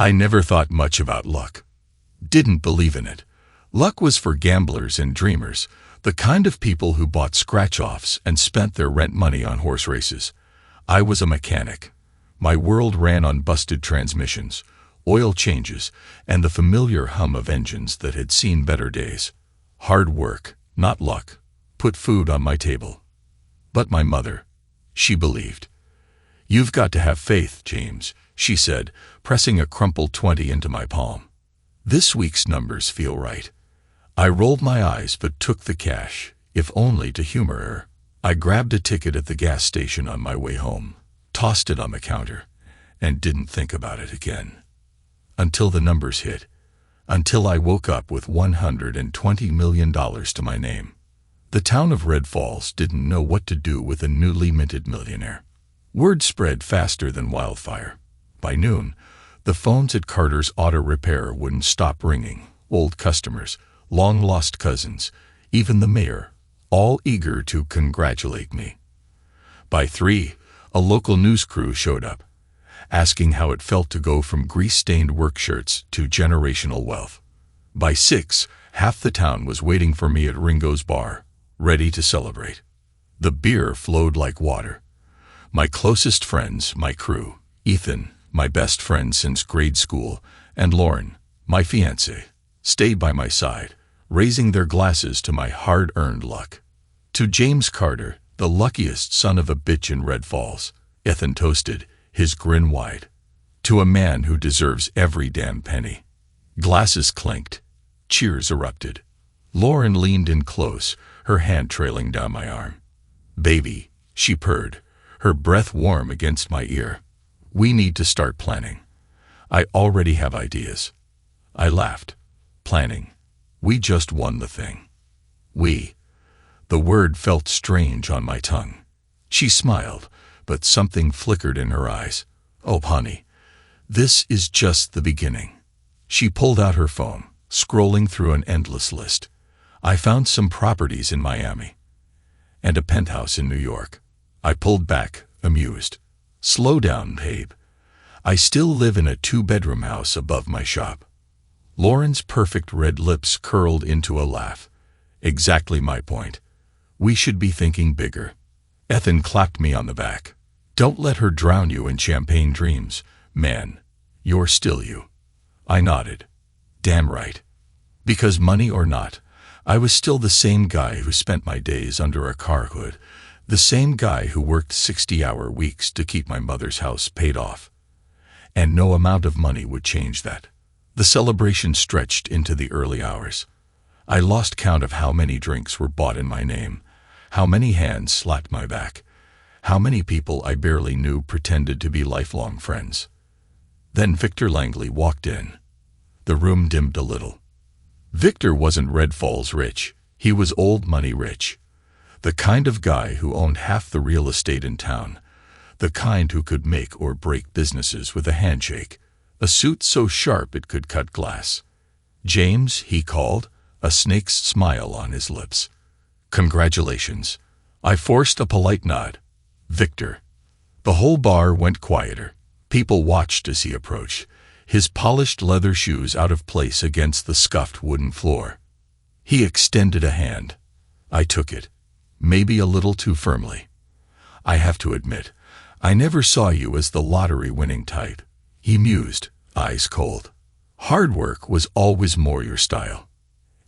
I never thought much about luck. Didn't believe in it. Luck was for gamblers and dreamers, the kind of people who bought scratch-offs and spent their rent money on horse races. I was a mechanic. My world ran on busted transmissions, oil changes, and the familiar hum of engines that had seen better days. Hard work, not luck, put food on my table. But my mother, she believed. "You've got to have faith, James," she said, pressing a crumpled 20 into my palm. "This week's numbers feel right." I rolled my eyes but took the cash, if only to humor her. I grabbed a ticket at the gas station on my way home, tossed it on the counter, and didn't think about it again. Until the numbers hit. Until I woke up with $120 million to my name. The town of Red Falls didn't know what to do with a newly minted millionaire. Word spread faster than wildfire. By noon, the phones at Carter's Auto Repair wouldn't stop ringing. Old customers, long-lost cousins, even the mayor, all eager to congratulate me. By 3, a local news crew showed up, asking how it felt to go from grease-stained work shirts to generational wealth. By 6, half the town was waiting for me at Ringo's bar, ready to celebrate. The beer flowed like water. My closest friends, my crew, Ethan, my best friend since grade school, and Lauren, my fiancée, stayed by my side, raising their glasses to my hard-earned luck. To James Carter, the luckiest son of a bitch in Red Falls, Ethan toasted, his grin wide. To a man who deserves every damn penny. Glasses clinked. Cheers erupted. Lauren leaned in close, her hand trailing down my arm. "Baby," she purred, her breath warm against my ear. "We need to start planning. I already have ideas." I laughed. Planning. We just won the thing. We. The word felt strange on my tongue. She smiled, but something flickered in her eyes. "Oh, honey, this is just the beginning." She pulled out her phone, scrolling through an endless list. I found some properties in Miami and a penthouse in New York. I pulled back, amused. "Slow down, babe. I still live in a 2-bedroom house above my shop." Lauren's perfect red lips curled into a laugh. "Exactly my point. We should be thinking bigger." Ethan clapped me on the back. "Don't let her drown you in champagne dreams, man. You're still you." I nodded. Damn right. Because money or not, I was still the same guy who spent my days under a car hood, the same guy who worked 60-hour weeks to keep my mother's house paid off. And no amount of money would change that. The celebration stretched into the early hours. I lost count of how many drinks were bought in my name, how many hands slapped my back, how many people I barely knew pretended to be lifelong friends. Then Victor Langley walked in. The room dimmed a little. Victor wasn't Red Falls rich. He was old money rich. The kind of guy who owned half the real estate in town. The kind who could make or break businesses with a handshake. A suit so sharp it could cut glass. "James," he called, a snake's smile on his lips. "Congratulations." I forced a polite nod. "Victor." The whole bar went quieter. People watched as he approached, his polished leather shoes out of place against the scuffed wooden floor. He extended a hand. I took it, maybe a little too firmly. "I have to admit, I never saw you as the lottery-winning type," he mused, eyes cold. "Hard work was always more your style."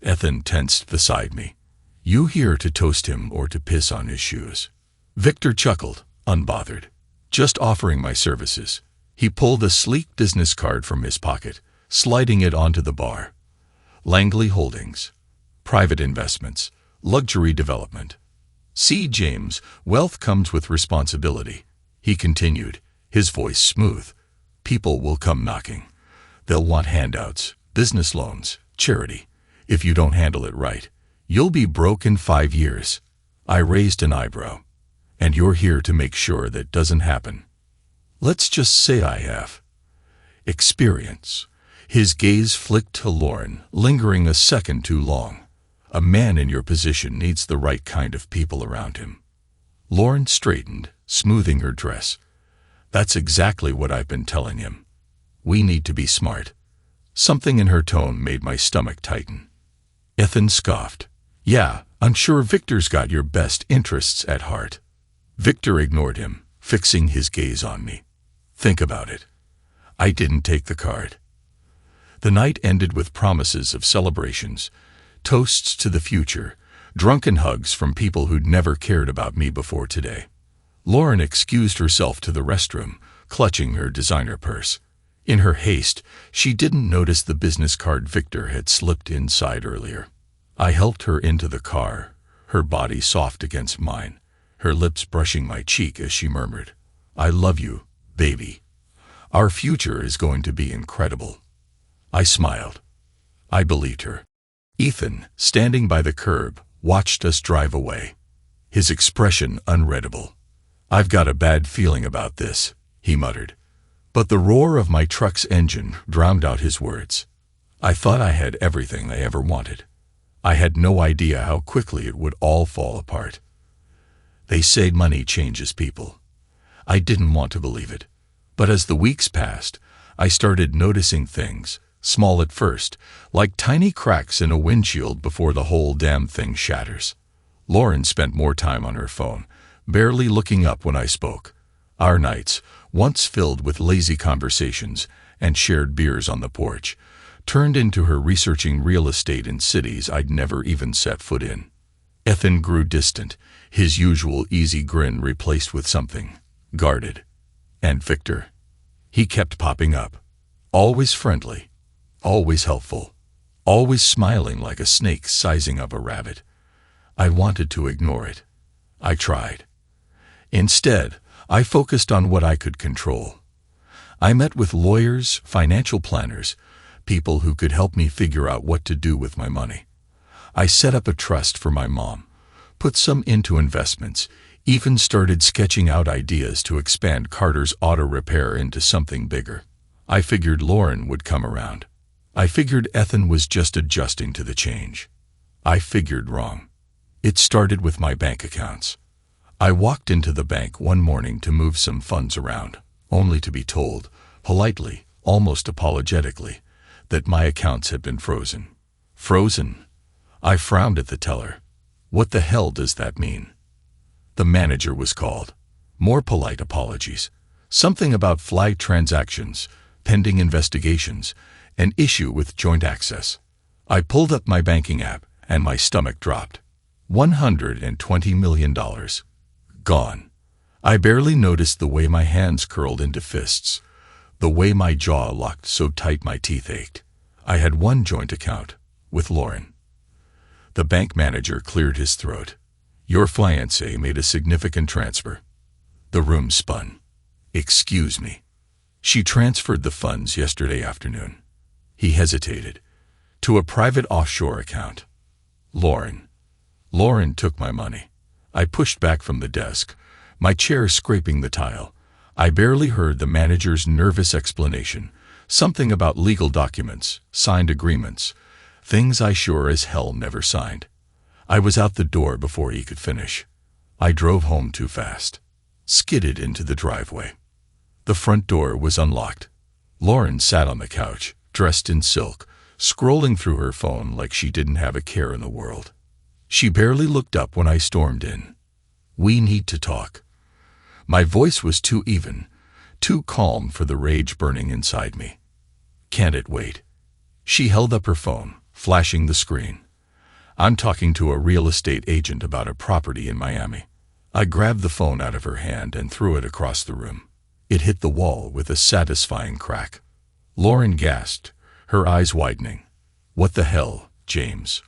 Ethan tensed beside me. "You here to toast him or to piss on his shoes?" Victor chuckled, unbothered. "Just offering my services." He pulled a sleek business card from his pocket, sliding it onto the bar. "Langley Holdings. Private investments. Luxury development. See, James, wealth comes with responsibility," he continued, his voice smooth. "People will come knocking. They'll want handouts, business loans, charity. If you don't handle it right, you'll be broke in 5 years." I raised an eyebrow. "And you're here to make sure that doesn't happen." "Let's just say I have experience." His gaze flicked to Lauren, lingering a second too long. "A man in your position needs the right kind of people around him." Lauren straightened, smoothing her dress. "That's exactly what I've been telling him." We need to be smart. Something in her tone made my stomach tighten. Ethan scoffed. Yeah, I'm sure Victor's got your best interests at heart. Victor ignored him, fixing his gaze on me. Think about it. I didn't take the card. The night ended with promises of celebrations, toasts to the future, drunken hugs from people who'd never cared about me before today. Lauren excused herself to the restroom, clutching her designer purse. In her haste, she didn't notice the business card Victor had slipped inside earlier. I helped her into the car, her body soft against mine, her lips brushing my cheek as she murmured, "I love you, baby. Our future is going to be incredible." I smiled. I believed her. Ethan, standing by the curb, watched us drive away, his expression unreadable. "I've got a bad feeling about this," he muttered. But the roar of my truck's engine drowned out his words. I thought I had everything I ever wanted. I had no idea how quickly it would all fall apart. They say money changes people. I didn't want to believe it. But as the weeks passed, I started noticing things, small at first, like tiny cracks in a windshield before the whole damn thing shatters. Lauren spent more time on her phone, barely looking up when I spoke. Our nights, once filled with lazy conversations and shared beers on the porch, turned into her researching real estate in cities I'd never even set foot in. Ethan grew distant, his usual easy grin replaced with something guarded. And Victor. He kept popping up. Always friendly. Always helpful. Always smiling like a snake sizing up a rabbit. I wanted to ignore it. I tried. Instead, I focused on what I could control. I met with lawyers, financial planners, people who could help me figure out what to do with my money. I set up a trust for my mom, put some into investments, even started sketching out ideas to expand Carter's auto repair into something bigger. I figured Lauren would come around. I figured Ethan was just adjusting to the change. I figured wrong. It started with my bank accounts. I walked into the bank one morning to move some funds around, only to be told, politely, almost apologetically, that my accounts had been frozen. Frozen? I frowned at the teller. What the hell does that mean? The manager was called. More polite apologies. Something about flagged transactions, pending investigations, an issue with joint access. I pulled up my banking app, and my stomach dropped. $120 million. Gone. I barely noticed the way my hands curled into fists, the way my jaw locked so tight my teeth ached. I had one joint account, with Lauren. The bank manager cleared his throat. Your fiancée made a significant transfer. The room spun. Excuse me. She transferred the funds yesterday afternoon. He hesitated. To a private offshore account. Lauren. Lauren took my money. I pushed back from the desk, my chair scraping the tile. I barely heard the manager's nervous explanation, something about legal documents, signed agreements, things I sure as hell never signed. I was out the door before he could finish. I drove home too fast. Skidded into the driveway. The front door was unlocked. Lauren sat on the couch, dressed in silk, scrolling through her phone like she didn't have a care in the world. She barely looked up when I stormed in. We need to talk. My voice was too even, too calm for the rage burning inside me. Can't it wait? She held up her phone, flashing the screen. I'm talking to a real estate agent about a property in Miami. I grabbed the phone out of her hand and threw it across the room. It hit the wall with a satisfying crack. Lauren gasped, her eyes widening. What the hell, James?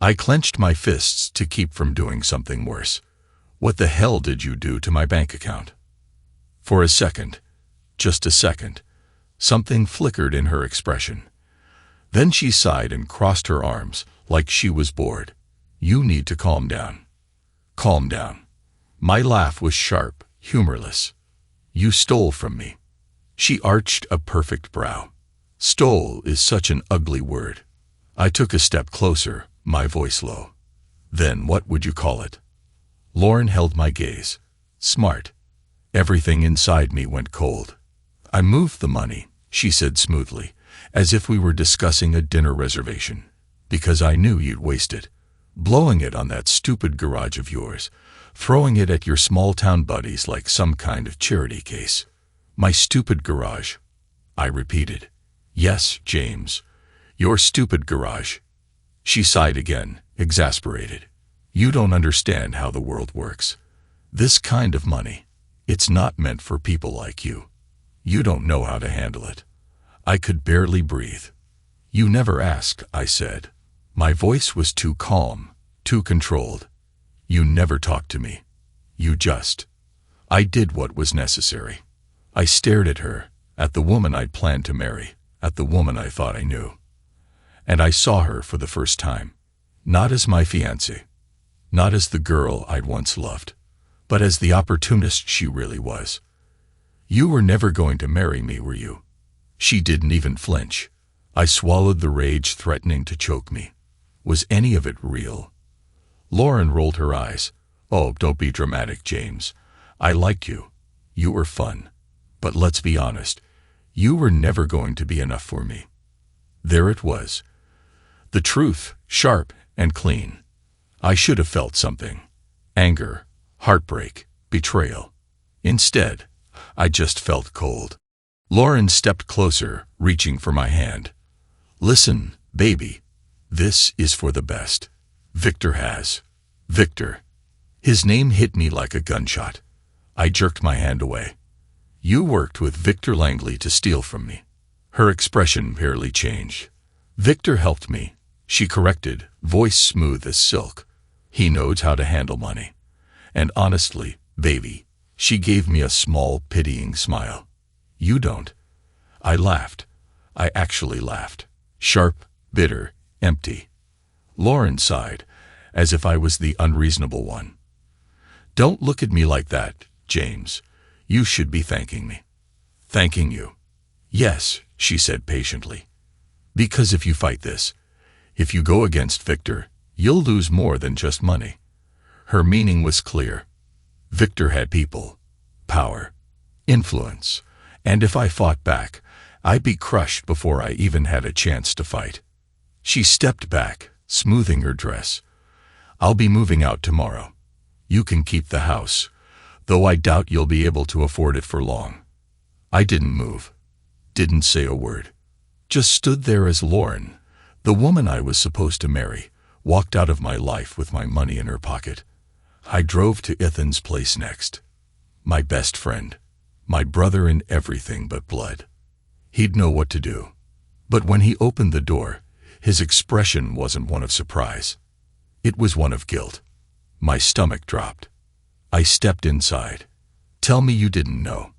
I clenched my fists to keep from doing something worse. What the hell did you do to my bank account? For a second, just a second, something flickered in her expression. Then she sighed and crossed her arms, like she was bored. You need to calm down. Calm down. My laugh was sharp, humorless. You stole from me. She arched a perfect brow. Stole is such an ugly word. I took a step closer, my voice low. Then what would you call it? Lauren held my gaze. Smart. Everything inside me went cold. I moved the money, she said smoothly, as if we were discussing a dinner reservation. Because I knew you'd waste it. Blowing it on that stupid garage of yours, throwing it at your small-town buddies like some kind of charity case. My stupid garage, I repeated. Yes, James, your stupid garage. She sighed again, exasperated. You don't understand how the world works. This kind of money, it's not meant for people like you. You don't know how to handle it. I could barely breathe. You never asked, I said. My voice was too calm, too controlled. You never talked to me. You just. I did what was necessary. I stared at her, at the woman I'd planned to marry, at the woman I thought I knew. And I saw her for the first time. Not as my fiancée, not as the girl I'd once loved, but as the opportunist she really was. You were never going to marry me, were you? She didn't even flinch. I swallowed the rage threatening to choke me. Was any of it real? Lauren rolled her eyes. Oh, don't be dramatic, James. I liked you. You were fun. But let's be honest, you were never going to be enough for me. There it was. The truth, sharp and clean. I should have felt something. Anger, heartbreak, betrayal. Instead, I just felt cold. Lauren stepped closer, reaching for my hand. Listen, baby. This is for the best. Victor has. Victor. His name hit me like a gunshot. I jerked my hand away. You worked with Victor Langley to steal from me. Her expression barely changed. Victor helped me, she corrected, voice smooth as silk. He knows how to handle money. And honestly, baby, she gave me a small, pitying smile. You don't. I laughed. I actually laughed. Sharp, bitter, empty. Lauren sighed, as if I was the unreasonable one. Don't look at me like that, James. You should be thanking me. Thanking you. Yes, she said patiently. Because if you fight this, if you go against Victor, you'll lose more than just money. Her meaning was clear. Victor had people, power, influence, and if I fought back, I'd be crushed before I even had a chance to fight. She stepped back, smoothing her dress. I'll be moving out tomorrow. You can keep the house, though I doubt you'll be able to afford it for long. I didn't move, didn't say a word. Just stood there as Lauren, the woman I was supposed to marry, walked out of my life with my money in her pocket. I drove to Ethan's place next. My best friend, my brother in everything but blood. He'd know what to do. But when he opened the door, his expression wasn't one of surprise. It was one of guilt. My stomach dropped. I stepped inside. Tell me you didn't know.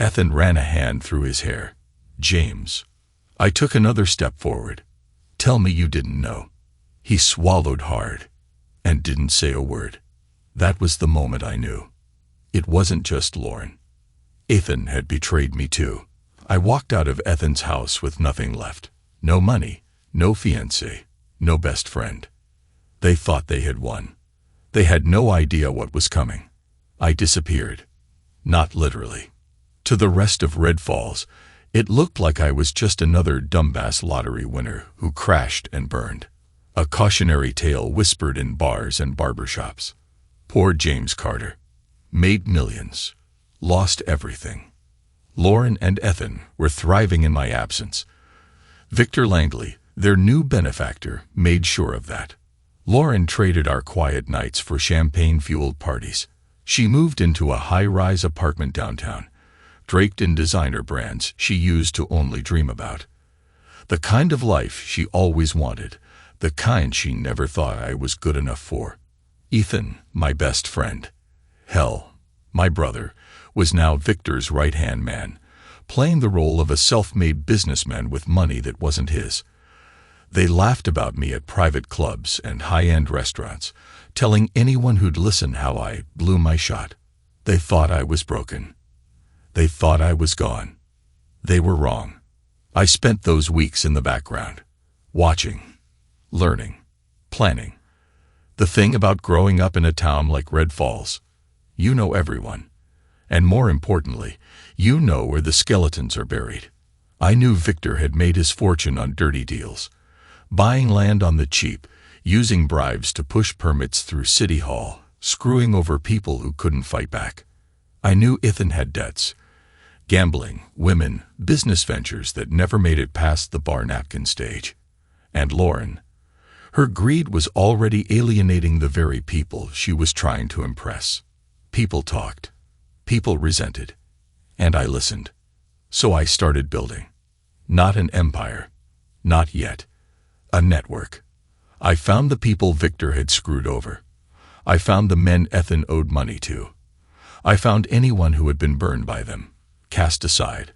Ethan ran a hand through his hair. James. I took another step forward. Tell me you didn't know. He swallowed hard and didn't say a word. That was the moment I knew. It wasn't just Lauren. Ethan had betrayed me too. I walked out of Ethan's house with nothing left. No money, no fiancé, no best friend. They thought they had won. They had no idea what was coming. I disappeared. Not literally. To the rest of Red Falls, it looked like I was just another dumbass lottery winner who crashed and burned. A cautionary tale whispered in bars and barbershops. Poor James Carter. Made millions. Lost everything. Lauren and Ethan were thriving in my absence. Victor Langley, their new benefactor, made sure of that. Lauren traded our quiet nights for champagne-fueled parties. She moved into a high-rise apartment downtown, draped in designer brands she used to only dream about. The kind of life she always wanted, the kind she never thought I was good enough for. Ethan, my best friend, hell, my brother, was now Victor's right-hand man, playing the role of a self-made businessman with money that wasn't his. They laughed about me at private clubs and high-end restaurants, telling anyone who'd listen how I blew my shot. They thought I was broken. They thought I was gone. They were wrong. I spent those weeks in the background, watching, learning, planning. The thing about growing up in a town like Red Falls, you know everyone. And more importantly, you know where the skeletons are buried. I knew Victor had made his fortune on dirty deals, buying land on the cheap, using bribes to push permits through City Hall, screwing over people who couldn't fight back. I knew Ethan had debts, gambling, women, business ventures that never made it past the bar napkin stage. And Lauren, her greed was already alienating the very people she was trying to impress. People talked, people resented, and I listened. So I started building. Not an empire, not yet. A network. I found the people Victor had screwed over. I found the men Ethan owed money to. I found anyone who had been burned by them, cast aside,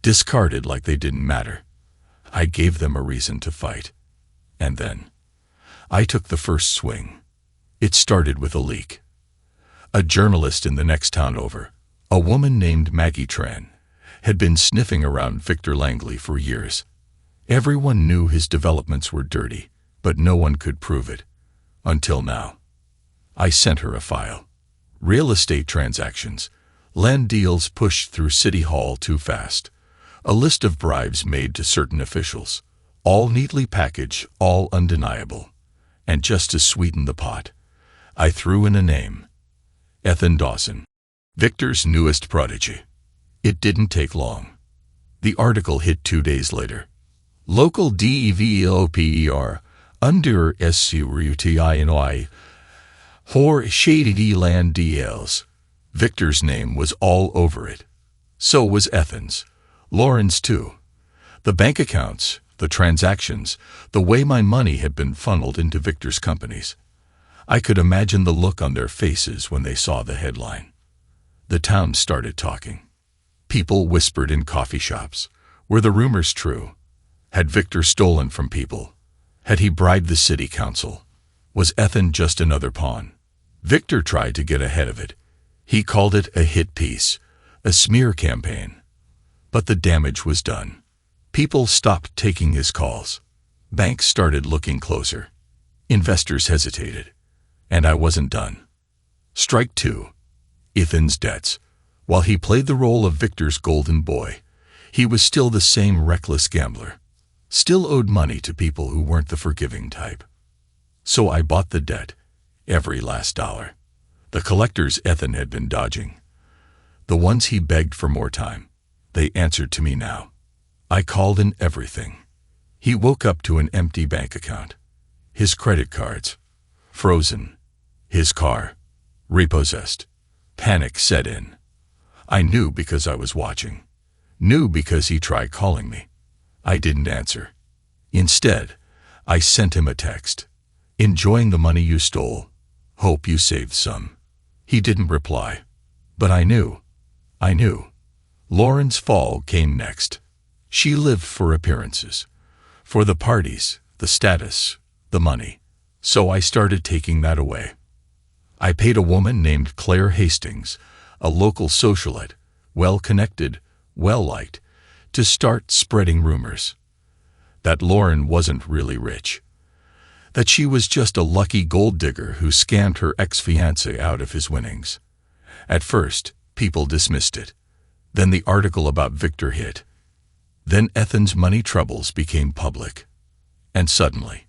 discarded like they didn't matter. I gave them a reason to fight. And then, I took the first swing. It started with a leak. A journalist in the next town over, a woman named Maggie Tran, had been sniffing around Victor Langley for years. Everyone knew his developments were dirty, but no one could prove it. Until now. I sent her a file. Real estate transactions, land deals pushed through City Hall too fast, a list of bribes made to certain officials, all neatly packaged, all undeniable. And just to sweeten the pot, I threw in a name. Ethan Dawson, Victor's newest prodigy. It didn't take long. The article hit 2 days later. Local DEVELOPER, under SCRUTINOI, for shady land deals. Victor's name was all over it. So was Ethan's. Lauren's too. The bank accounts, the transactions, the way my money had been funneled into Victor's companies. I could imagine the look on their faces when they saw the headline. The town started talking. People whispered in coffee shops. Were the rumors true? Had Victor stolen from people? Had he bribed the city council? Was Ethan just another pawn? Victor tried to get ahead of it. He called it a hit piece, a smear campaign. But the damage was done. People stopped taking his calls. Banks started looking closer. Investors hesitated. And I wasn't done. Strike 2. Ethan's debts. While he played the role of Victor's golden boy, he was still the same reckless gambler. Still owed money to people who weren't the forgiving type. So I bought the debt, every last dollar. The collectors Ethan had been dodging. The ones he begged for more time. They answered to me now. I called in everything. He woke up to an empty bank account. His credit cards, frozen. His car, repossessed. Panic set in. I knew because I was watching. Knew because he tried calling me. I didn't answer. Instead, I sent him a text. Enjoying the money you stole. Hope you saved some. He didn't reply. But I knew. Lauren's fall came next. She lived for appearances. For the parties, the status, the money. So I started taking that away. I paid a woman named Claire Hastings, a local socialite, well-connected, well-liked, to start spreading rumors. That Lauren wasn't really rich. That she was just a lucky gold digger who scammed her ex-fiancé out of his winnings. At first, people dismissed it. Then the article about Victor hit. Then Ethan's money troubles became public. And suddenly,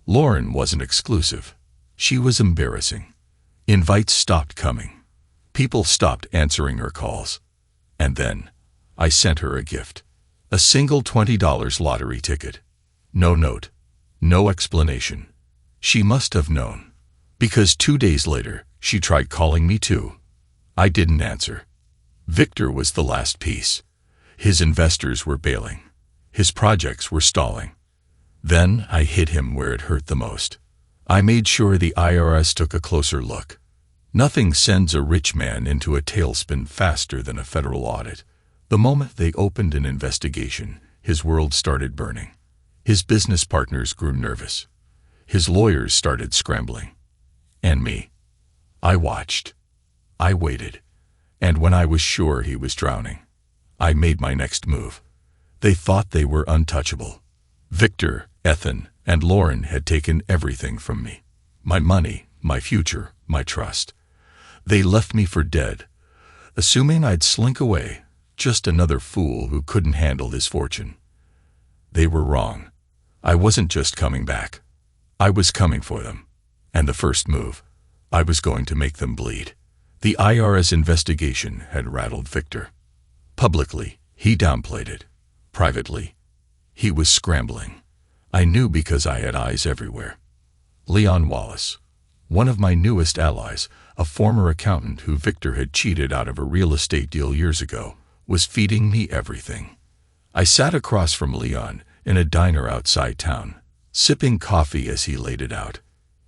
Lauren wasn't exclusive. She was embarrassing. Invites stopped coming. People stopped answering her calls. And then, I sent her a gift. A single $20 lottery ticket. No note. No explanation. She must have known. Because 2 days later, she tried calling me too. I didn't answer. Victor was the last piece. His investors were bailing. His projects were stalling. Then I hit him where it hurt the most. I made sure the IRS took a closer look. Nothing sends a rich man into a tailspin faster than a federal audit. The moment they opened an investigation, his world started burning. His business partners grew nervous. His lawyers started scrambling. And me. I watched. I waited. And when I was sure he was drowning, I made my next move. They thought they were untouchable. Victor, Ethan, and Lauren had taken everything from me. My money, my future, my trust. They left me for dead, assuming I'd slink away, just another fool who couldn't handle his fortune. They were wrong. I wasn't just coming back. I was coming for them. And the first move, I was going to make them bleed. The IRS investigation had rattled Victor. Publicly, he downplayed it. Privately, he was scrambling. I knew because I had eyes everywhere. Leon Wallace, one of my newest allies, a former accountant who Victor had cheated out of a real estate deal years ago, was feeding me everything. I sat across from Leon in a diner outside town, sipping coffee as he laid it out.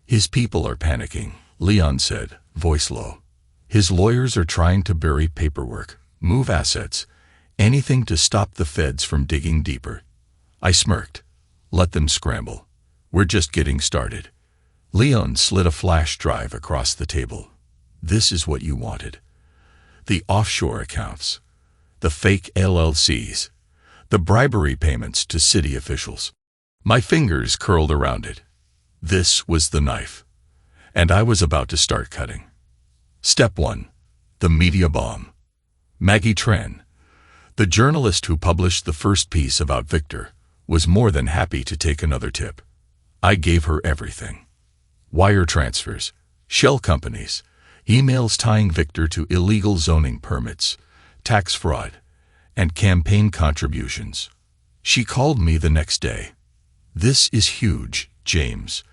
His people are panicking, Leon said, voice low. His lawyers are trying to bury paperwork, move assets, anything to stop the feds from digging deeper. I smirked. Let them scramble. We're just getting started. Leon slid a flash drive across the table. This is what you wanted. The offshore accounts, the fake LLCs, the bribery payments to city officials. My fingers curled around it. This was the knife. And I was about to start cutting. Step 1. The media bomb. Maggie Tran, the journalist who published the first piece about Victor, was more than happy to take another tip. I gave her everything. Wire transfers, shell companies, emails tying Victor to illegal zoning permits, tax fraud, and campaign contributions. She called me the next day. This is huge, James.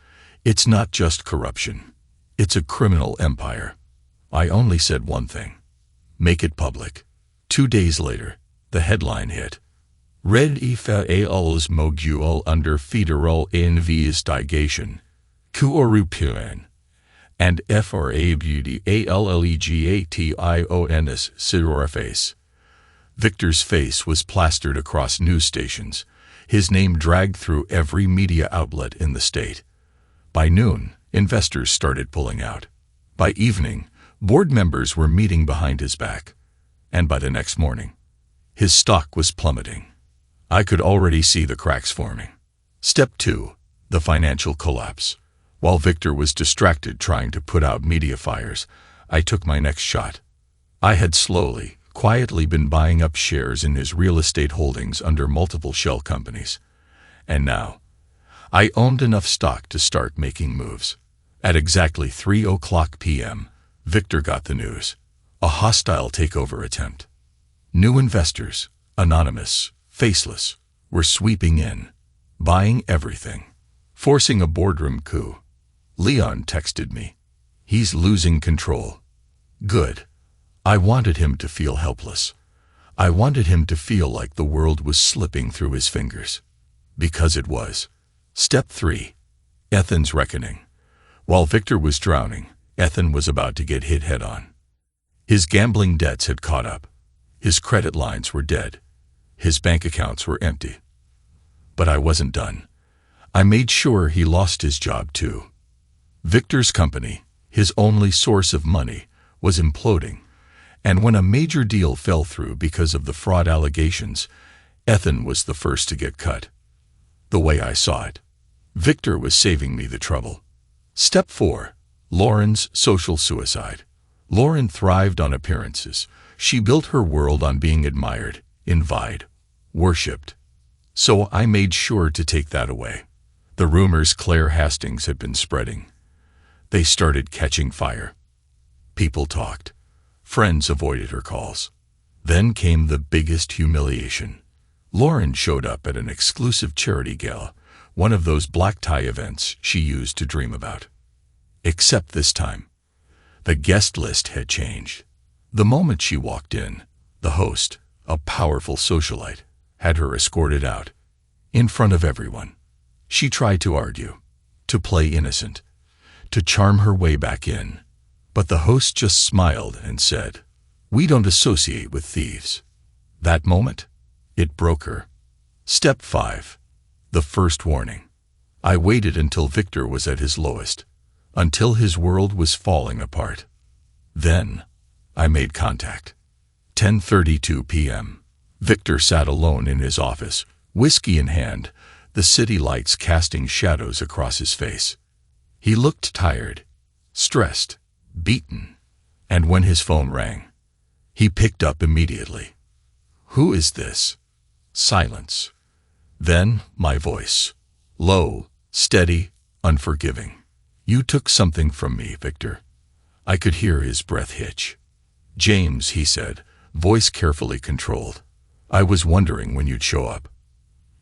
It's not just corruption. It's a criminal empire. I only said one thing. Make it public. 2 days later, the headline hit. Red Ifals Moguel under federal investigation. Corruption. And FRABDALLEGATIONS Face. Victor's face was plastered across news stations, his name dragged through every media outlet in the state. By noon, investors started pulling out. By evening, board members were meeting behind his back. And by the next morning, his stock was plummeting. I could already see the cracks forming. Step 2. The financial collapse. While Victor was distracted trying to put out media fires, I took my next shot. I had slowly, quietly been buying up shares in his real estate holdings under multiple shell companies. And now, I owned enough stock to start making moves. At exactly 3:00 p.m., Victor got the news. A hostile takeover attempt. New investors, anonymous, faceless, were sweeping in, buying everything, forcing a boardroom coup. Leon texted me. He's losing control. Good. I wanted him to feel helpless. I wanted him to feel like the world was slipping through his fingers. Because it was. Step 3. Ethan's reckoning. While Victor was drowning, Ethan was about to get hit head-on. His gambling debts had caught up. His credit lines were dead. His bank accounts were empty. But I wasn't done. I made sure he lost his job too. Victor's company, his only source of money, was imploding, and when a major deal fell through because of the fraud allegations, Ethan was the first to get cut. The way I saw it, Victor was saving me the trouble. Step 4. Lauren's social suicide. Lauren thrived on appearances. She built her world on being admired, envied, worshipped. So I made sure to take that away. The rumors Claire Hastings had been spreading. They started catching fire. People talked. Friends avoided her calls. Then came the biggest humiliation. Lauren showed up at an exclusive charity gala, one of those black tie events she used to dream about. Except this time, the guest list had changed. The moment she walked in, the host, a powerful socialite, had her escorted out. In front of everyone. She tried to argue, to play innocent, to charm her way back in. But the host just smiled and said, "We don't associate with thieves." That moment, it broke her. Step 5. The first warning. I waited until Victor was at his lowest, until his world was falling apart. Then, I made contact. 10:32 p.m. Victor sat alone in his office, whiskey in hand, the city lights casting shadows across his face. He looked tired, stressed, beaten, and when his phone rang, he picked up immediately. Who is this? Silence. Then my voice. Low, steady, unforgiving. You took something from me, Victor. I could hear his breath hitch. James, he said, voice carefully controlled. I was wondering when you'd show up.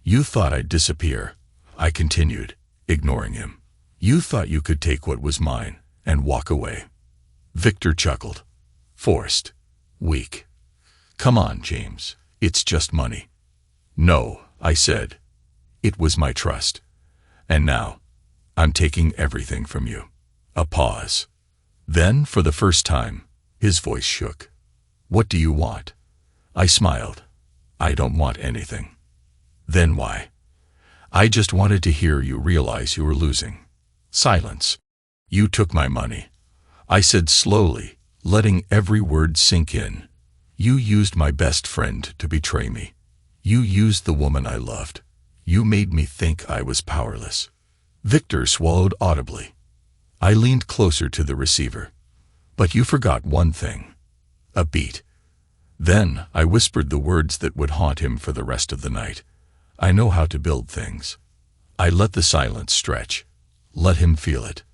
You thought I'd disappear, I continued, ignoring him. You thought you could take what was mine and walk away. Victor chuckled. Forced. Weak. Come on, James. It's just money. No, I said. It was my trust. And now, I'm taking everything from you. A pause. Then, for the first time, his voice shook. What do you want? I smiled. I don't want anything. Then why? I just wanted to hear you realize you were losing. Silence. You took my money. I said slowly, letting every word sink in. You used my best friend to betray me. You used the woman I loved. You made me think I was powerless. Victor swallowed audibly. I leaned closer to the receiver. But you forgot one thing. A beat. Then I whispered the words that would haunt him for the rest of the night. I know how to build things. I let the silence stretch. Let him feel it.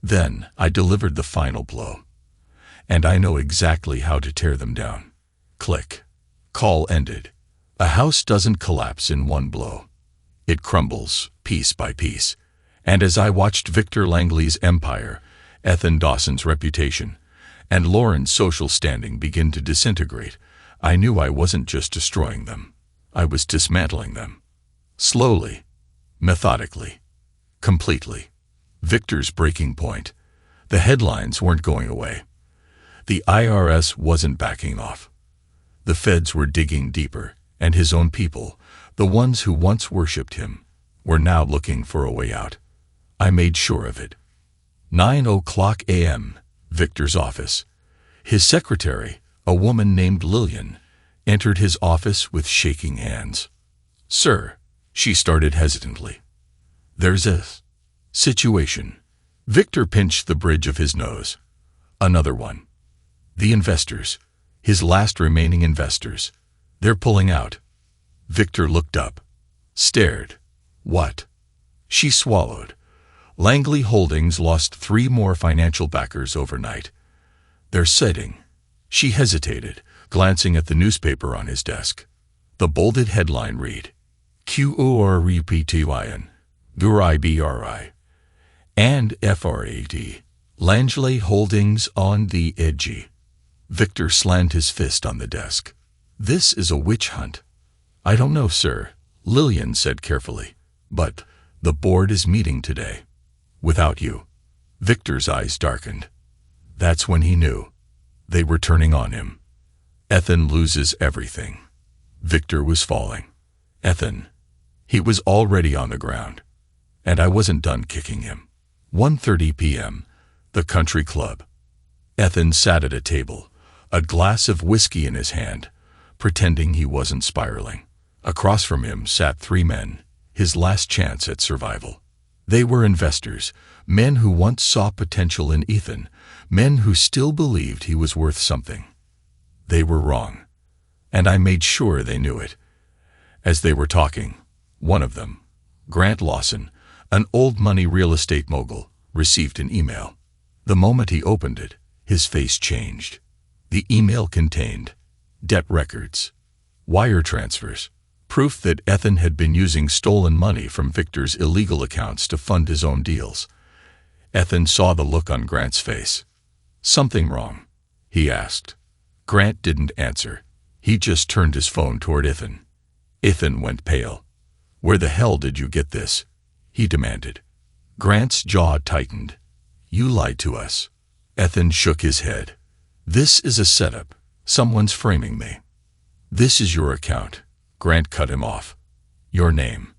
Then I delivered the final blow. And I know exactly how to tear them down. Click. Call ended. A house doesn't collapse in one blow. It crumbles, piece by piece. And as I watched Victor Langley's empire, Ethan Dawson's reputation, and Lauren's social standing begin to disintegrate, I knew I wasn't just destroying them. I was dismantling them. Slowly, methodically, completely. Victor's breaking point. The headlines weren't going away. The IRS wasn't backing off. The feds were digging deeper, and his own people, the ones who once worshipped him, were now looking for a way out. I made sure of it. 9:00 a.m., Victor's office. His secretary, a woman named Lillian, entered his office with shaking hands. Sir, she started hesitantly. There's a situation. Victor pinched the bridge of his nose. Another one. The investors, his last remaining investors. They're pulling out. Victor looked up, stared. What? She swallowed. Langley Holdings lost 3 more financial backers overnight. They're setting. She hesitated, glancing at the newspaper on his desk. The bolded headline read, QOREPTYN, GURIBRI, and FRAD, Langley Holdings on the edgy. Victor slammed his fist on the desk. This is a witch hunt. I don't know, sir, Lillian said carefully, but the board is meeting today. Without you. Victor's eyes darkened. That's when he knew. They were turning on him. Ethan loses everything. Victor was falling. Ethan. He was already on the ground. And I wasn't done kicking him. 1:30 p.m., the country club. Ethan sat at a table, a glass of whiskey in his hand, pretending he wasn't spiraling. Across from him sat 3 men, his last chance at survival. They were investors, men who once saw potential in Ethan, men who still believed he was worth something. They were wrong, and I made sure they knew it. As they were talking, one of them, Grant Lawson, an old money real estate mogul, received an email. The moment he opened it, his face changed. The email contained debt records, wire transfers, proof that Ethan had been using stolen money from Victor's illegal accounts to fund his own deals. Ethan saw the look on Grant's face. Something wrong? He asked. Grant didn't answer. He just turned his phone toward Ethan. Ethan went pale. Where the hell did you get this? He demanded. Grant's jaw tightened. You lied to us. Ethan shook his head. This is a setup. Someone's framing me. This is your account. Grant cut him off. Your name.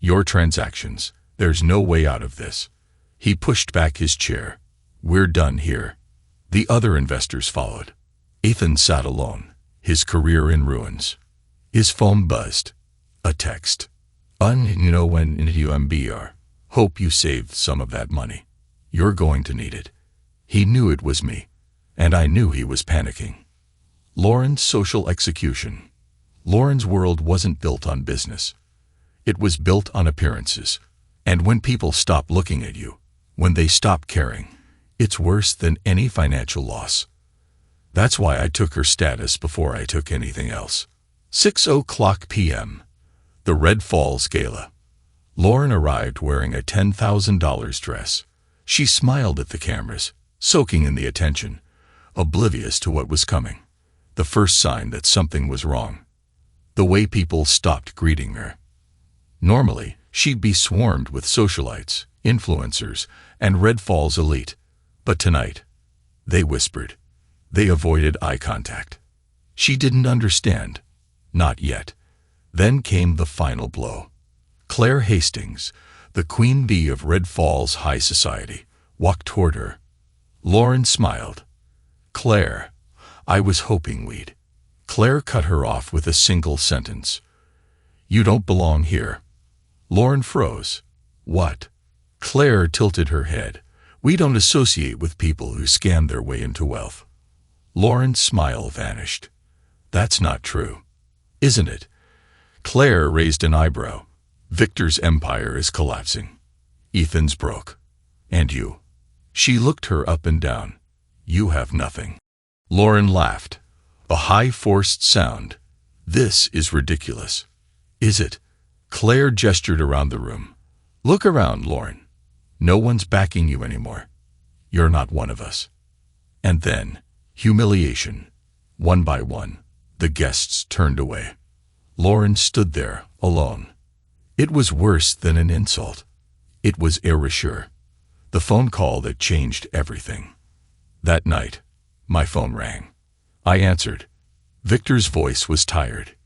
Your transactions. There's no way out of this. He pushed back his chair. We're done here. The other investors followed. Ethan sat alone, his career in ruins. His phone buzzed. A text. UMBR. Hope you saved some of that money. You're going to need it. He knew it was me, and I knew he was panicking. Lauren's social execution. Lauren's world wasn't built on business. It was built on appearances. And when people stop looking at you, when they stop caring, it's worse than any financial loss. That's why I took her status before I took anything else. 6:00 p.m. The Red Falls Gala. Lauren arrived wearing a $10,000 dress. She smiled at the cameras, soaking in the attention, oblivious to what was coming. The first sign that something was wrong. The way people stopped greeting her. Normally, she'd be swarmed with socialites, influencers, and Red Falls elite. But tonight, they whispered. They avoided eye contact. She didn't understand. Not yet. Then came the final blow. Claire Hastings, the queen bee of Red Falls high society, walked toward her. Lauren smiled. "Claire, I was hoping we'd." Claire cut her off with a single sentence. "You don't belong here." Lauren froze. "What?" Claire tilted her head. "We don't associate with people who scam their way into wealth." Lauren's smile vanished. "That's not true, isn't it?" Claire raised an eyebrow. "Victor's empire is collapsing. Ethan's broke. And you?" She looked her up and down. "You have nothing." Lauren laughed. A high forced sound. "This is ridiculous." "Is it?" Claire gestured around the room. "Look around, Lauren. No one's backing you anymore. You're not one of us." And then, humiliation. One by one, the guests turned away. Lauren stood there, alone. It was worse than an insult. It was erasure. The phone call that changed everything. That night, my phone rang. I answered. Victor's voice was tired.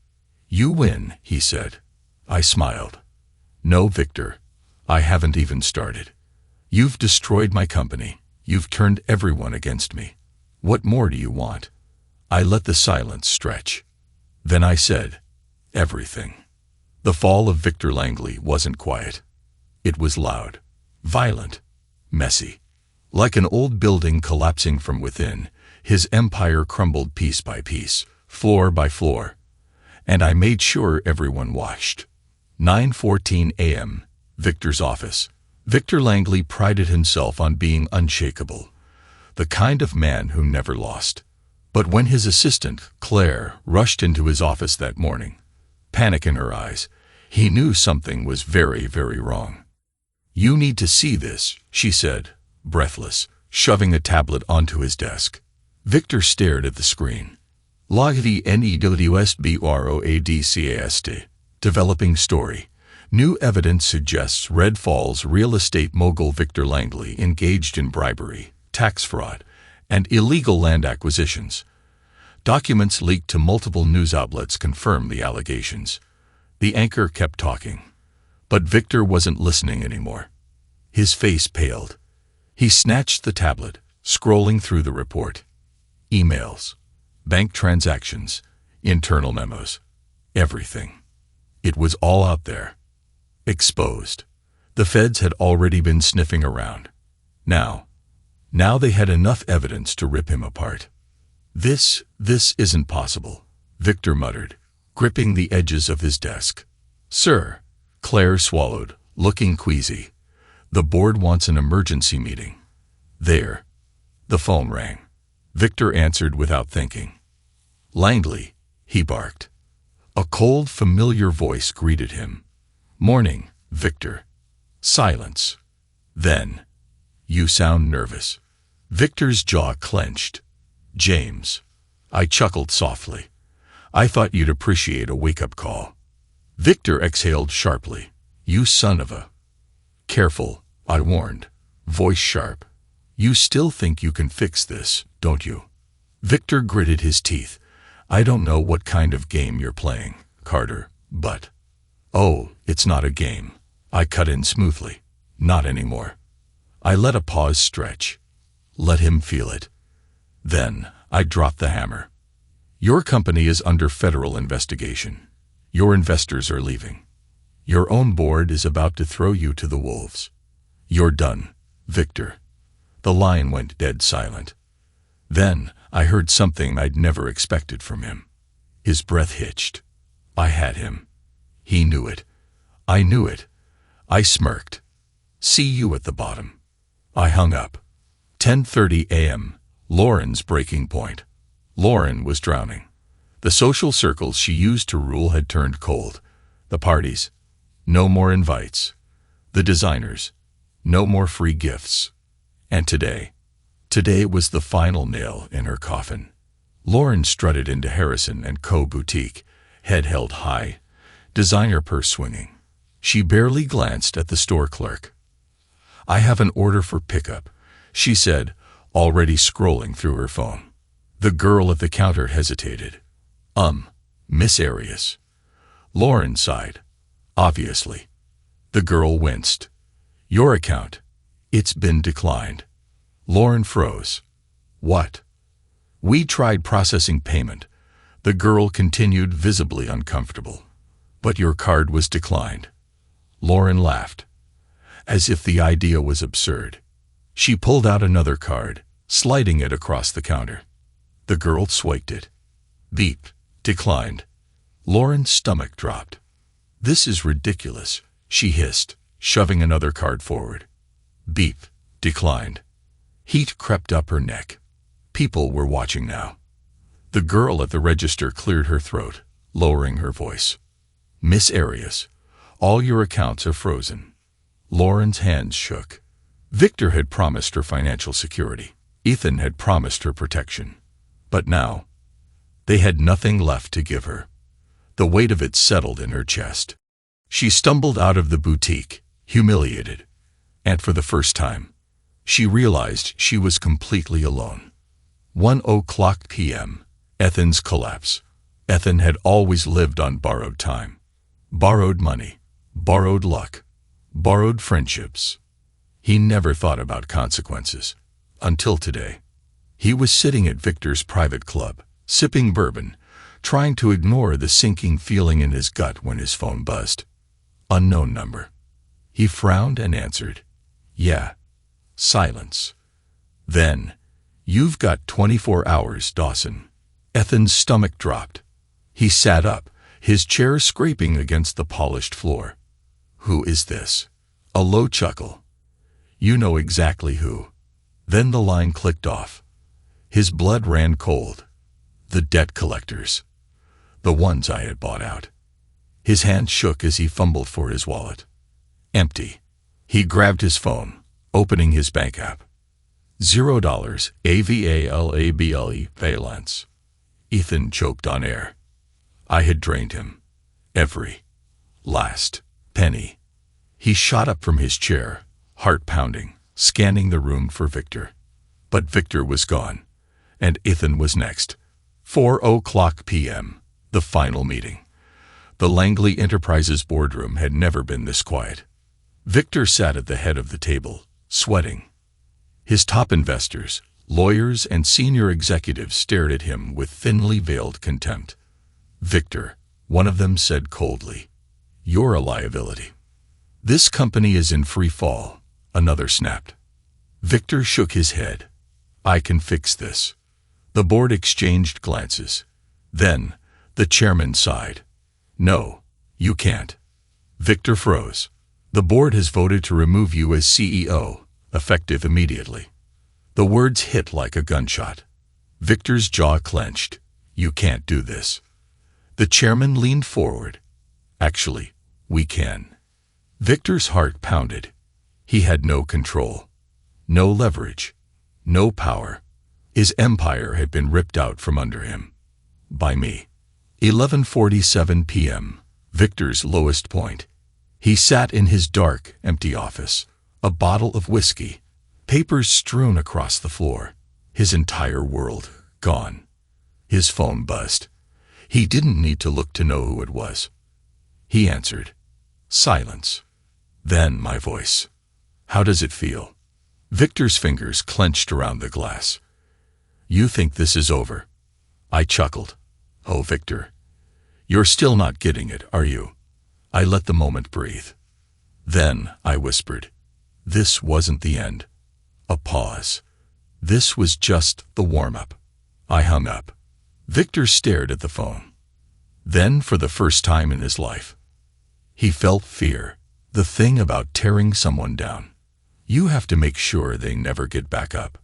"You win," he said. I smiled. "No, Victor. I haven't even started. You've destroyed my company. You've turned everyone against me. What more do you want?" I let the silence stretch. Then I said, "Everything." The fall of Victor Langley wasn't quiet. It was loud, violent, messy. Like an old building collapsing from within, his empire crumbled piece by piece, floor by floor. And I made sure everyone watched. 9:14 a.m., Victor's office. Victor Langley prided himself on being unshakable, the kind of man who never lost. But when his assistant, Claire, rushed into his office that morning, panic in her eyes, he knew something was very, very wrong. "You need to see this," she said, breathless, shoving a tablet onto his desk. Victor stared at the screen. NEWSBROADCAST. Developing story. New evidence suggests Red Falls real estate mogul Victor Langley engaged in bribery, tax fraud, and illegal land acquisitions. Documents leaked to multiple news outlets confirm the allegations. The anchor kept talking. But Victor wasn't listening anymore. His face paled. He snatched the tablet, scrolling through the report. Emails, bank transactions, internal memos, everything. It was all out there. Exposed. The feds had already been sniffing around. Now they had enough evidence to rip him apart. This isn't possible," Victor muttered, gripping the edges of his desk. "Sir," Claire swallowed, looking queasy. "The board wants an emergency meeting." There. The phone rang. Victor answered without thinking. "Langley," he barked. A cold, familiar voice greeted him. "Morning, Victor." Silence. Then, "You sound nervous." Victor's jaw clenched. "James." I chuckled softly. "I thought you'd appreciate a wake-up call." Victor exhaled sharply. "You son of a..." "Careful," I warned, voice sharp. "You still think you can fix this, don't you?" Victor gritted his teeth. "I don't know what kind of game you're playing, Carter, but..." "Oh, it's not a game," I cut in smoothly. "Not anymore." I let a pause stretch. Let him feel it. Then I dropped the hammer. "Your company is under federal investigation. Your investors are leaving. Your own board is about to throw you to the wolves. You're done, Victor." The line went dead silent. Then I heard something I'd never expected from him. His breath hitched. I had him. He knew it. I knew it. I smirked. See you at the bottom. I hung up. 10:30 a.m. Lauren's breaking point. Lauren was drowning. The social circles she used to rule had turned cold. The parties. No more invites. The designers. No more free gifts. And today was the final nail in her coffin. Lauren strutted into Harrison & Co. boutique, head held high, designer purse swinging. She barely glanced at the store clerk. "I have an order for pickup," she said, already scrolling through her phone. The girl at the counter hesitated. Miss Arias." Lauren sighed. "Obviously." The girl winced. "Your account. It's been declined." Lauren froze. "What?" "We tried processing payment." The girl continued, visibly uncomfortable. "But your card was declined." Lauren laughed, as if the idea was absurd. She pulled out another card, sliding it across the counter. The girl swiped it. Beep. Declined. Lauren's stomach dropped. "This is ridiculous," she hissed, shoving another card forward. Beep. Declined. Heat crept up her neck. People were watching now. The girl at the register cleared her throat, lowering her voice. "Miss Arias, all your accounts are frozen." Lauren's hands shook. Victor had promised her financial security. Ethan had promised her protection. But now, they had nothing left to give her. The weight of it settled in her chest. She stumbled out of the boutique, humiliated. And for the first time, she realized she was completely alone. 1:00 p.m. Ethan's collapse. Ethan had always lived on borrowed time. Borrowed money. Borrowed luck. Borrowed friendships. He never thought about consequences. Until today. He was sitting at Victor's private club, sipping bourbon, trying to ignore the sinking feeling in his gut when his phone buzzed. Unknown number. He frowned and answered. "Yeah." Silence. Then, "You've got 24 hours, Dawson." Ethan's stomach dropped. He sat up, his chair scraping against the polished floor. "Who is this?" A low chuckle. "You know exactly who." Then the line clicked off. His blood ran cold. The debt collectors. The ones I had bought out. His hand shook as he fumbled for his wallet. Empty. He grabbed his phone, opening his bank app. $0, AVALABLE, valence. Ethan choked on air. I had drained him. Every last penny. He shot up from his chair, heart pounding, scanning the room for Victor. But Victor was gone, and Ethan was next. 4:00 p.m., the final meeting. The Langley Enterprises boardroom had never been this quiet. Victor sat at the head of the table, sweating. His top investors, lawyers, and senior executives stared at him with thinly veiled contempt. "Victor," one of them said coldly, "you're a liability." "This company is in free fall," another snapped. Victor shook his head. "I can fix this." The board exchanged glances. Then, the chairman sighed. "No, you can't." Victor froze. "The board has voted to remove you as CEO, effective immediately." The words hit like a gunshot. Victor's jaw clenched. "You can't do this." The chairman leaned forward. "Actually, we can." Victor's heart pounded. He had no control, no leverage, no power. His empire had been ripped out from under him. By me. 11:47 p.m., Victor's lowest point. He sat in his dark, empty office, a bottle of whiskey, papers strewn across the floor, his entire world gone. His phone buzzed. He didn't need to look to know who it was. He answered. Silence. Then my voice. "How does it feel?" Victor's fingers clenched around the glass. "You think this is over?" I chuckled. "Oh, Victor, you're still not getting it, are you?" I let the moment breathe. Then I whispered, "This wasn't the end." A pause. This was just the warm-up. I hung up. Victor stared at the phone. Then, for the first time in his life, he felt fear, the thing about tearing someone down. You have to make sure they never get back up.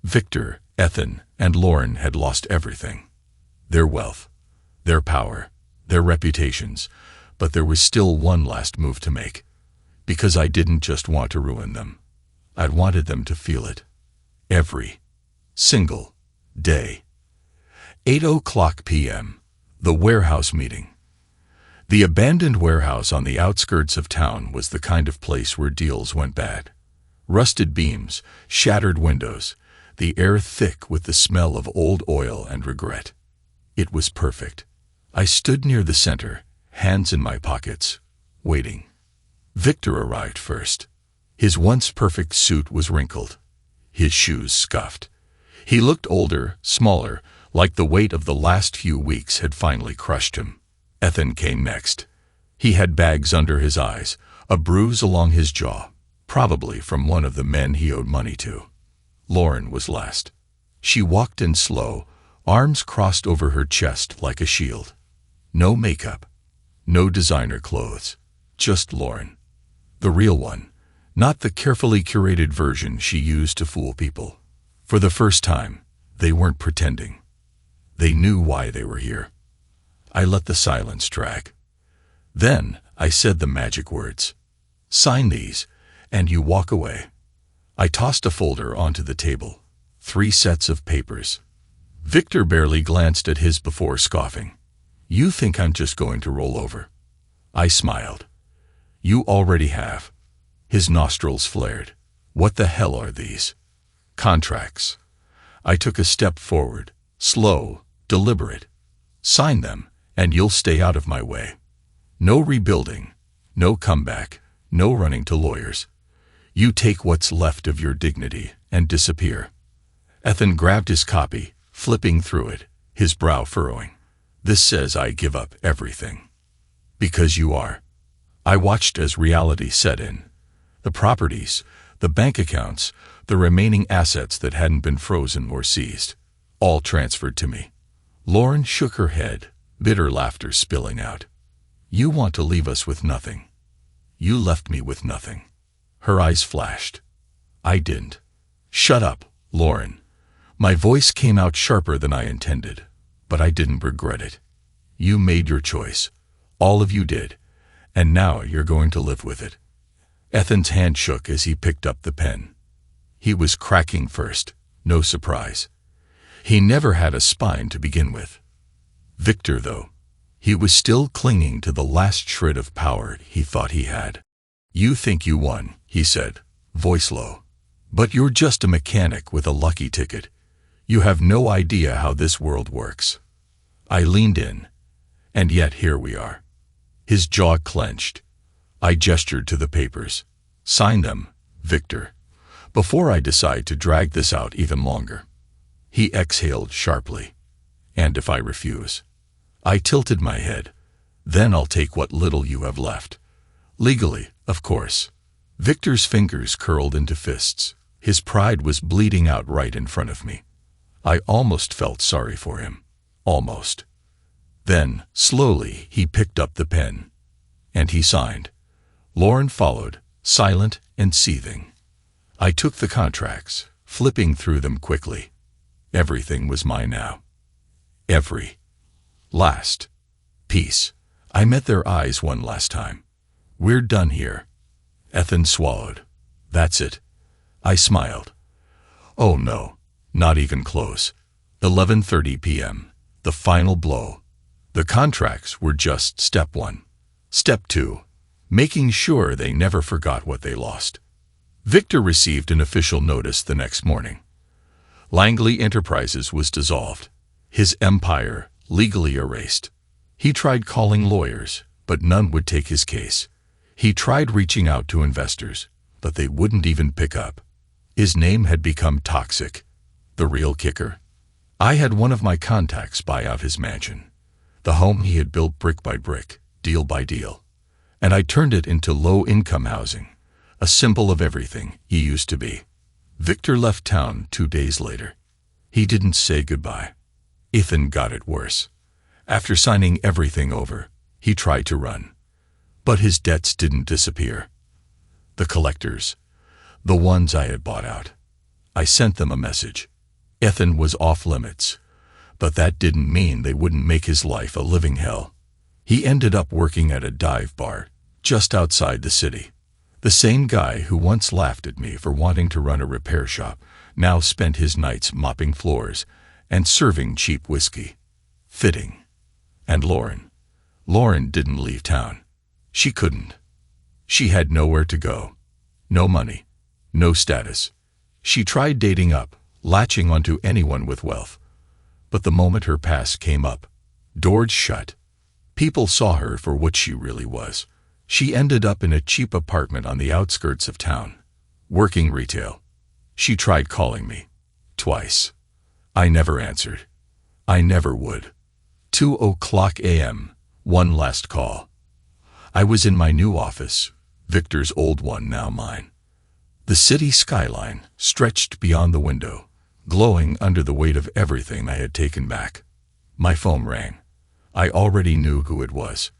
Victor, Ethan, and Lauren had lost everything. Their wealth, their power, their reputations, but there was still one last move to make. Because I didn't just want to ruin them. I wanted them to feel it. Every single day. 8:00 p.m. The warehouse meeting. The abandoned warehouse on the outskirts of town was the kind of place where deals went bad. Rusted beams, shattered windows, the air thick with the smell of old oil and regret. It was perfect. I stood near the center, hands in my pockets, waiting. Victor arrived first. His once perfect suit was wrinkled, his shoes scuffed. He looked older, smaller, like the weight of the last few weeks had finally crushed him. Ethan came next. He had bags under his eyes, a bruise along his jaw, probably from one of the men he owed money to. Lauren was last. She walked in slow, arms crossed over her chest like a shield. No makeup, no designer clothes, just Lauren. The real one, not the carefully curated version she used to fool people. For the first time, they weren't pretending. They knew why they were here. I let the silence drag. Then I said the magic words. Sign these, and you walk away. I tossed a folder onto the table. 3 sets of papers. Victor barely glanced at his before scoffing. You think I'm just going to roll over? I smiled. You already have. His nostrils flared. What the hell are these? Contracts. I took a step forward, slow, deliberate. Sign them, and you'll stay out of my way. No rebuilding, no comeback, no running to lawyers. You take what's left of your dignity and disappear. Ethan grabbed his copy, flipping through it, his brow furrowing. This says I give up everything. Because you are. I watched as reality set in. The properties, the bank accounts, the remaining assets that hadn't been frozen or seized, all transferred to me. Lauren shook her head, bitter laughter spilling out. You want to leave us with nothing. You left me with nothing. Her eyes flashed. I didn't. Shut up, Lauren. My voice came out sharper than I intended, but I didn't regret it. You made your choice. All of you did. And now you're going to live with it. Ethan's hand shook as he picked up the pen. He was cracking first, no surprise. He never had a spine to begin with. Victor, though, he was still clinging to the last shred of power he thought he had. You think you won, he said, voice low. But you're just a mechanic with a lucky ticket. You have no idea how this world works. I leaned in, and yet here we are. His jaw clenched. I gestured to the papers. Sign them, Victor, before I decide to drag this out even longer. He exhaled sharply. And if I refuse? I tilted my head. Then I'll take what little you have left. Legally, of course. Victor's fingers curled into fists. His pride was bleeding out right in front of me. I almost felt sorry for him. Almost. Then, slowly, he picked up the pen. And he signed. Lauren followed, silent and seething. I took the contracts, flipping through them quickly. Everything was mine now. Every last piece. I met their eyes one last time. We're done here. Ethan swallowed. That's it. I smiled. Oh no, not even close. 11:30 p.m. The final blow. The contracts were just step 1. Step 2. Making sure they never forgot what they lost. Victor received an official notice the next morning. Langley Enterprises was dissolved. His empire legally erased. He tried calling lawyers, but none would take his case. He tried reaching out to investors, but they wouldn't even pick up. His name had become toxic. The real kicker? I had one of my contacts buy out his mansion, the home he had built brick by brick, deal by deal, and I turned it into low-income housing, a symbol of everything he used to be. Victor left town 2 days later. He didn't say goodbye. Ethan got it worse. After signing everything over, he tried to run. But his debts didn't disappear. The collectors, the ones I had bought out. I sent them a message. Ethan was off limits, but that didn't mean they wouldn't make his life a living hell. He ended up working at a dive bar just outside the city. The same guy who once laughed at me for wanting to run a repair shop now spent his nights mopping floors and serving cheap whiskey. Fitting. And Lauren. Lauren didn't leave town. She couldn't. She had nowhere to go. No money. No status. She tried dating up, latching onto anyone with wealth. But the moment her past came up, doors shut. People saw her for what she really was. She ended up in a cheap apartment on the outskirts of town, working retail. She tried calling me. Twice. I never answered. I never would. 2:00 a.m., one last call. I was in my new office, Victor's old one, now mine. The city skyline stretched beyond the window, glowing under the weight of everything I had taken back. My phone rang. I already knew who it was.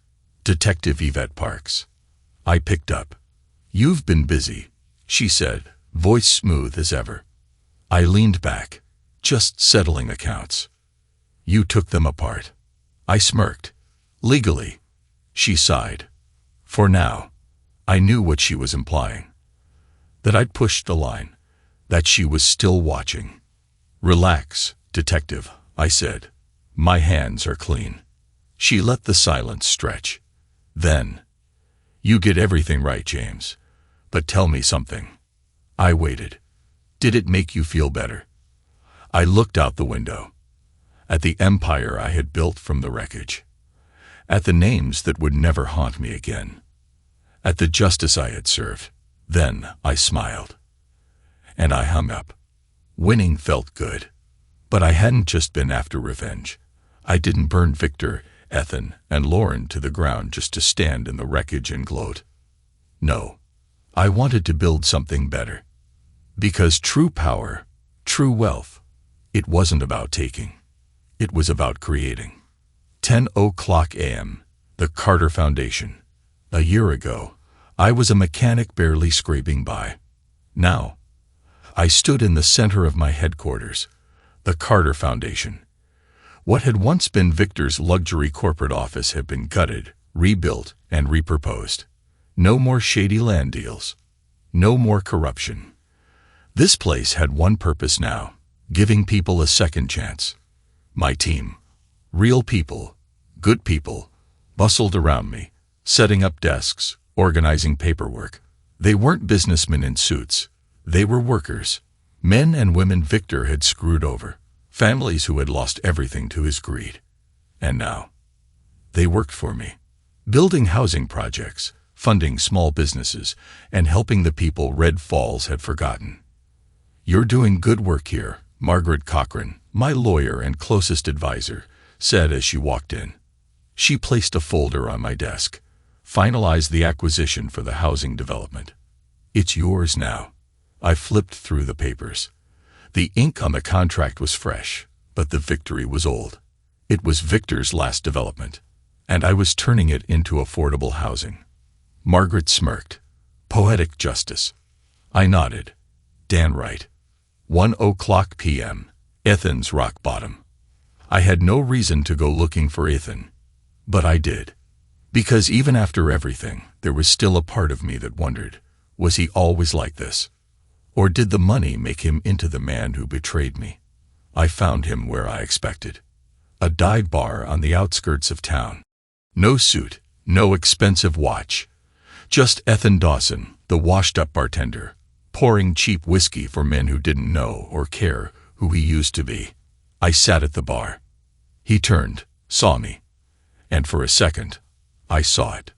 Detective Yvette Parks. I picked up. "You've been busy," she said, voice smooth as ever. I leaned back, just settling accounts. "You took them apart." I smirked. "Legally." She sighed. For now. I knew what she was implying. That I'd pushed the line. That she was still watching. "Relax, detective," I said. "My hands are clean." She let the silence stretch. Then, "You get everything right, James. But tell me something." I waited. "Did it make you feel better?" I looked out the window. At the empire I had built from the wreckage. At the names that would never haunt me again. At the justice I had served. Then I smiled. And I hung up. Winning felt good. But I hadn't just been after revenge. I didn't burn Victor, Ethan, and Lauren to the ground just to stand in the wreckage and gloat. No. I wanted to build something better. Because true power, true wealth, it wasn't about taking. It was about creating. 10:00 a.m., the Carter Foundation. A year ago, I was a mechanic barely scraping by. Now, I stood in the center of my headquarters, the Carter Foundation. What had once been Victor's luxury corporate office had been gutted, rebuilt, and repurposed. No more shady land deals. No more corruption. This place had one purpose now, giving people a second chance. My team, real people, good people, bustled around me, setting up desks, organizing paperwork. They weren't businessmen in suits. They were workers, men and women Victor had screwed over, families who had lost everything to his greed. And now, they worked for me, building housing projects, funding small businesses, and helping the people Red Falls had forgotten. "You're doing good work here," Margaret Cochran, my lawyer and closest advisor, said as she walked in. She placed a folder on my desk, finalized the acquisition for the housing development. "It's yours now." I flipped through the papers. The ink on the contract was fresh, but the victory was old. It was Victor's last development, and I was turning it into affordable housing. Margaret smirked. "Poetic justice." I nodded. "Dan right." 1:00 p.m., Ethan's rock bottom. I had no reason to go looking for Ethan, but I did. Because even after everything, there was still a part of me that wondered, was he always like this? Or did the money make him into the man who betrayed me? I found him where I expected. A dive bar on the outskirts of town. No suit, no expensive watch. Just Ethan Dawson, the washed-up bartender, pouring cheap whiskey for men who didn't know or care who he used to be. I sat at the bar. He turned, saw me, and for a second, I saw it.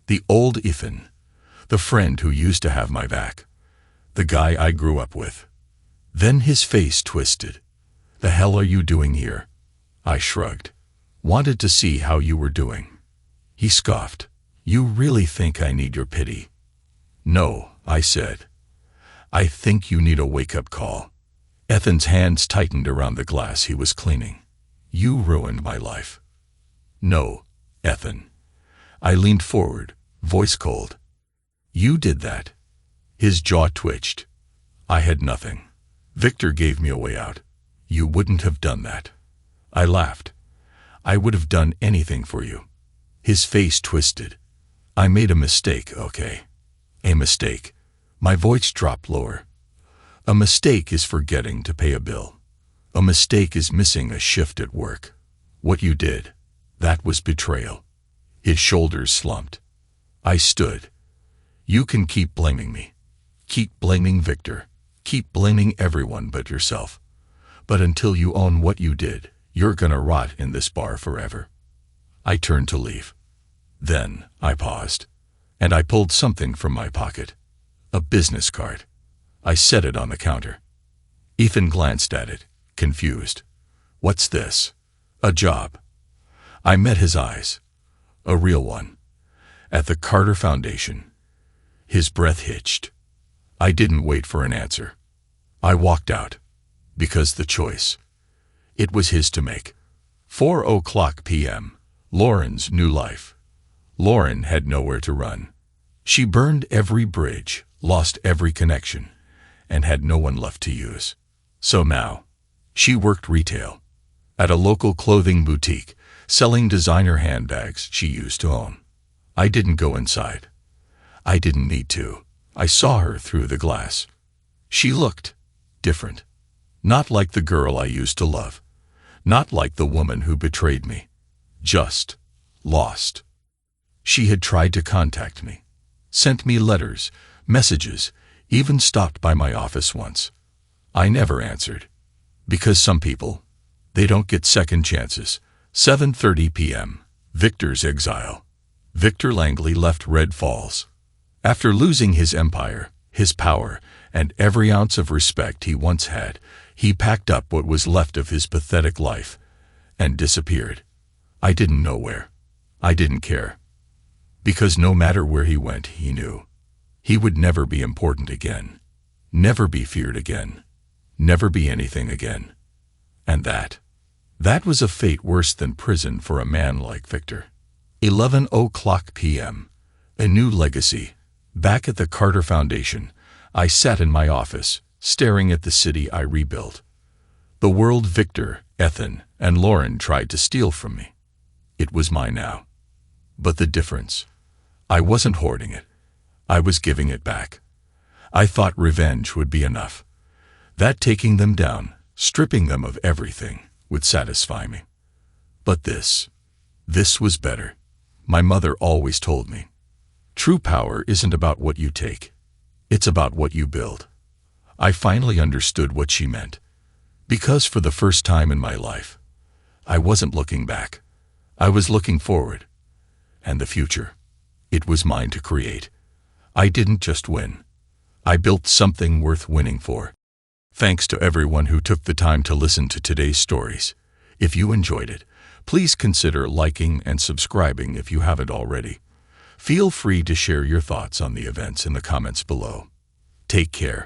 The old Ethan, the friend who used to have my back, the guy I grew up with. Then his face twisted. "The hell are you doing here?" I shrugged. "Wanted to see how you were doing." He scoffed. "You really think I need your pity?" "No," I said. "I think you need a wake-up call." Ethan's hands tightened around the glass he was cleaning. "You ruined my life. No, Ethan. I leaned forward, voice cold. You did that. His jaw twitched. I had nothing. Victor gave me a way out. You wouldn't have done that. I laughed. I would have done anything for you. His face twisted. I made a mistake, okay? A mistake. My voice dropped lower. A mistake is forgetting to pay a bill. A mistake is missing a shift at work. What you did, that was betrayal. His shoulders slumped. I stood. You can keep blaming me. Keep blaming Victor. Keep blaming everyone but yourself. But until you own what you did, you're gonna rot in this bar forever. I turned to leave. Then I paused, and I pulled something from my pocket. A business card. I set it on the counter. Ethan glanced at it, confused. What's this? A job. I met his eyes. A real one. At the Carter Foundation. His breath hitched. I didn't wait for an answer. I walked out. Because the choice. It was his to make. 4:00 p.m. Lauren's new life. Lauren had nowhere to run. She burned every bridge, lost every connection, and had no one left to use. So now, she worked retail. At a local clothing boutique, selling designer handbags she used to own. I didn't go inside. I didn't need to. I saw her through the glass. She looked different. Not like the girl I used to love. Not like the woman who betrayed me. Just lost. She had tried to contact me. Sent me letters, messages, even stopped by my office once. I never answered. Because some people, they don't get second chances. 7:30 p.m. Victor's exile. Victor Langley left Red Falls. After losing his empire, his power, and every ounce of respect he once had, he packed up what was left of his pathetic life and disappeared. I didn't know where. I didn't care. Because no matter where he went, he knew. He would never be important again. Never be feared again. Never be anything again. And that was a fate worse than prison for a man like Victor. 11:00 p.m. A new legacy. Back at the Carter Foundation, I sat in my office, staring at the city I rebuilt. The world Victor, Ethan, and Lauren tried to steal from me. It was mine now. But the difference, I wasn't hoarding it. I was giving it back. I thought revenge would be enough. That taking them down, stripping them of everything, would satisfy me. But this was better. My mother always told me, true power isn't about what you take. It's about what you build. I finally understood what she meant. Because for the first time in my life, I wasn't looking back. I was looking forward. And the future, it was mine to create. I didn't just win. I built something worth winning for. Thanks to everyone who took the time to listen to today's stories. If you enjoyed it, please consider liking and subscribing if you haven't already. Feel free to share your thoughts on the events in the comments below. Take care.